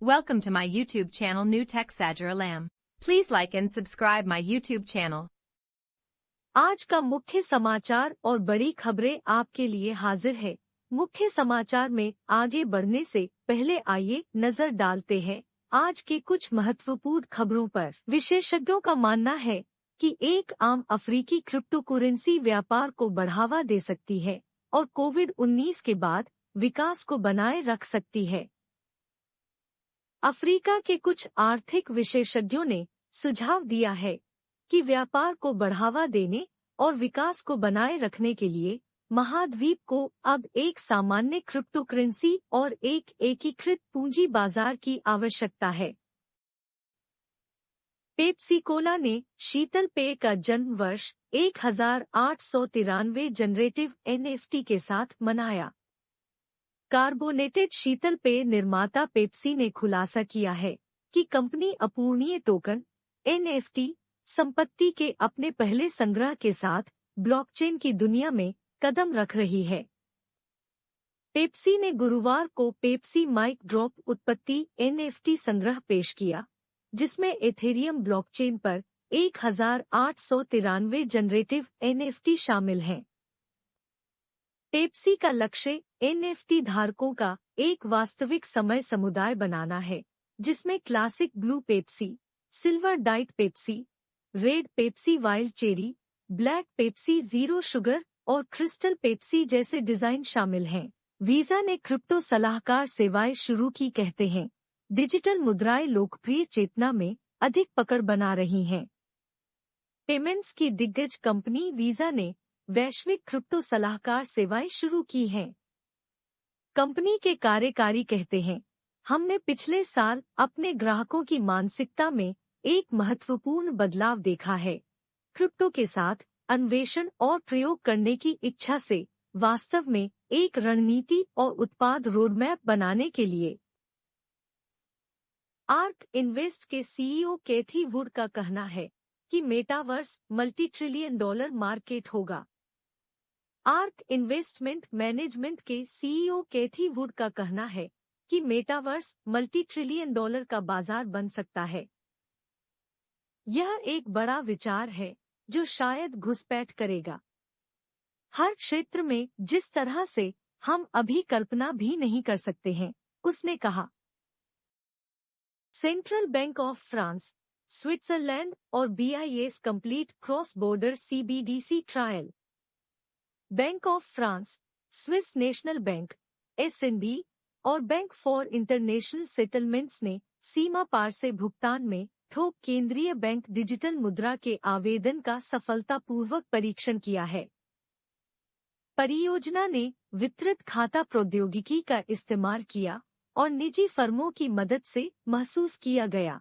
Welcome to my YouTube channel New Tech Sajar Alam. Please like and subscribe my YouTube channel. आज का मुख्य समाचार और बड़ी खबरें आपके लिए हाजिर है। मुख्य समाचार में आगे बढ़ने से पहले आइए नजर डालते हैं आज के कुछ महत्वपूर्ण खबरों पर। विशेषज्ञों का मानना है कि एक आम अफ्रीकी क्रिप्टो करेंसी व्यापार को बढ़ावा दे सकती है और कोविड-19 के बाद विकास को बनाए रख सकती है। अफ्रीका के कुछ आर्थिक विशेषज्ञों ने सुझाव दिया है कि व्यापार को बढ़ावा देने और विकास को बनाए रखने के लिए महाद्वीप को अब एक सामान्य क्रिप्टो करेंसी और एक एकीकृत पूंजी बाजार की आवश्यकता है। पेप्सी कोला ने शीतल पेय का जन्म वर्ष 1893 जनरेटिव NFT के साथ मनाया। कार्बोनेटेड शीतल पेय निर्माता पेप्सी ने खुलासा किया है कि कंपनी अपूर्णीय टोकन NFT संपत्ति के अपने पहले संग्रह के साथ ब्लॉकचेन की दुनिया में कदम रख रही है। पेप्सी ने गुरुवार को पेप्सी माइक ड्रॉप उत्पत्ति NFT संग्रह पेश किया, जिसमें एथेरियम ब्लॉकचेन पर 1893 जनरेटिव NFT शामिल हैं। पेप्सी का लक्ष्य NFT धारकों का एक वास्तविक समय समुदाय बनाना है, जिसमें classic blue Pepsi, silver diet Pepsi, red Pepsi wild cherry, black Pepsi zero sugar और क्रिस्टल पेप्सी जैसे डिजाइन शामिल हैं। वीजा ने क्रिप्टो सलाहकार सेवाएं शुरू की, कहते हैं डिजिटल मुद्राएं लोकप्रिय चेतना में अधिक पकड़ बना रही हैं। पेमेंट्स की दिग्गज कंपनी वीजा ने वैश्विक क्रिप्टो सलाहकार सेवाएं शुरू की हैं। कंपनी के कार्यकारी कहते हैं, हमने पिछले साल अपने ग्राहकों की मानसिकता में एक महत्वपूर्ण बदलाव देखा है। क्रिप्टो के साथ अन्वेषण और प्रयोग करने की इच्छा से वास्तव में एक रणनीति और उत्पाद रोडमैप बनाने के लिए। आर्क इन्वेस्ट के CEO कैथी वुड का कहना है कि मेटावर्स $multi trillion मार्केट होगा। आर्क इन्वेस्टमेंट मैनेजमेंट के CEO कैथी वुड का कहना है कि मेटावर्स $multi trillion का बाजार बन सकता है। यह एक बड़ा विचार है जो शायद घुसपैठ करेगा हर क्षेत्र में जिस तरह से हम अभी कल्पना भी नहीं कर सकते हैं, उसने कहा। Central bank of France, Switzerland और BIS complete cross border CBDC trial. Bank of France, Swiss national bank SNB और बैंक फॉर इंटरनेशनल सेटलमेंट्स ने सीमा पार से भुगतान में थोक केंद्रीय बैंक डिजिटल मुद्रा के आवेदन का सफलतापूर्वक परीक्षण किया है। परियोजना ने वितरित खाता प्रौद्योगिकी का इस्तेमाल किया और निजी फर्मों की मदद से महसूस किया गया।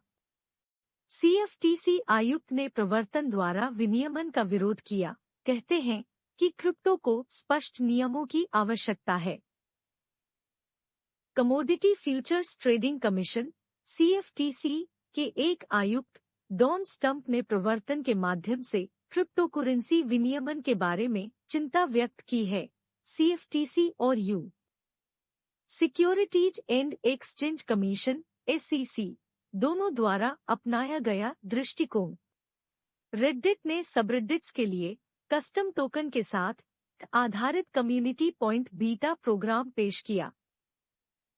CFTC आयुक्त ने प्रवर्तन द्वारा विनियमन का विरोध किया, कहते हैं कि क्रिप्टो को स्पष्ट नियमों की आवश्यकता है। Commodity futures trading commission CFTC के एक आयुक्त डॉन स्टम्प ने प्रवर्तन के माध्यम से क्रिप्टो करेंसी विनियमन के बारे में चिंता व्यक्त की है। CFTC और securities and exchange commission SEC दोनों द्वारा अपनाया गया दृष्टिकोण। रेडिट ने सबरेडिट्स के लिए कस्टम टोकन के साथ आधारित कम्युनिटी पॉइंट बीटा प्रोग्राम पेश किया।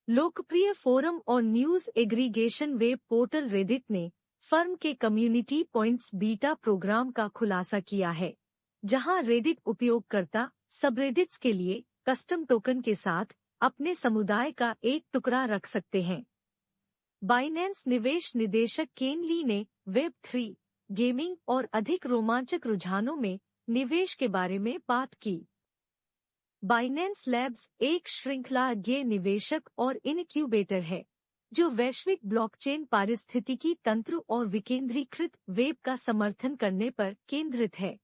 लोकप्रिय फोरम और news aggregation web portal Reddit ने फर्म के कम्युनिटी पॉइंट्स बीटा प्रोग्राम का खुलासा किया है, जहां रेडिट उपयोगकर्ता सबरेडिट्स के लिए कस्टम टोकन के साथ अपने समुदाय का एक टुकड़ा रख सकते हैं। बाइनेंस निवेश निदेशक केन ली ने Web3, गेमिंग और अधिक रोमांचक रुझानों में निवेश के बारे में बात की। बाइनेंस लैब्स एक श्रृंखलाज्ञ निवेशक और इनक्यूबेटर है, जो वैश्विक ब्लॉकचेन पारिस्थितिकी तंत्र और विकेंद्रीकृत वेब का समर्थन करने पर केंद्रित है।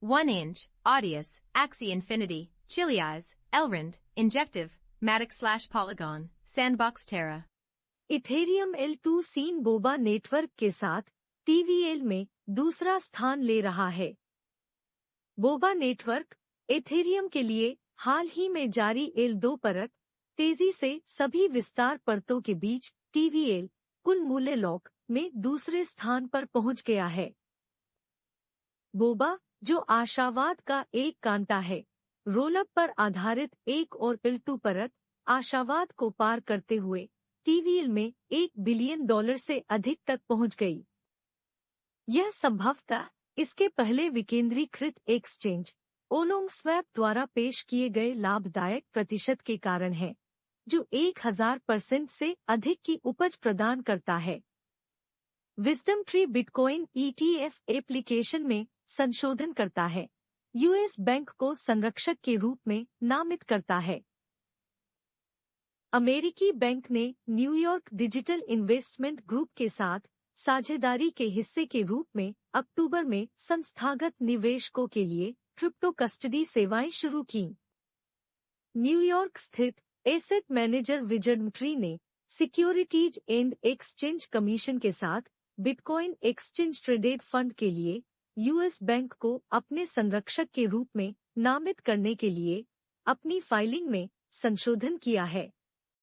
1inch, Audius, Axie Infinity, Chili's, Elrond, Injective, Matic/Polygon, Sandbox Terra। Ethereum L2 scene Boba network के साथ TVL में दूसरा स्थान ले रहा है। बोबा नेटवर्क एथेरियम के लिए हाल ही में जारी L2 परत तेजी से सभी विस्तार परतों के बीच TVL कुल मूल्य लॉक में दूसरे स्थान पर पहुंच गया है। बोबा, जो आशावाद का एक कांटा है, रोलअप पर आधारित एक और पिल्टू परत, आशावाद को पार करते हुए TVL में $1 बिलियन से अधिक तक पहुंच गई। यह संभवतः इसके पहले विकेंद्रीकृत एक्सचेंज ओलोंगस्वैप द्वारा पेश किए गए लाभदायक प्रतिशत के कारण है, जो 1000% से अधिक की उपज प्रदान करता है। Wisdom tree bitcoin ETF application में संशोधन करता है, US बैंक को संरक्षक के रूप में नामित करता है। अमेरिकी बैंक ने न्यूयॉर्क डिजिटल इन्वेस्टमेंट ग्रुप के साथ साझेदारी के हिस्से के रूप में अक्टूबर में संस्थागत निवेशकों के लिए क्रिप्टो कस्टडी सेवाएं शुरू की। न्यूयॉर्क स्थित एसेट मैनेजर विजडम ट्री ने सिक्योरिटीज एंड एक्सचेंज कमीशन के साथ बिटकॉइन एक्सचेंज ट्रेडेड फंड के लिए US बैंक को अपने संरक्षक के रूप में नामित करने के लिए अपनी फाइलिंग में संशोधन किया है।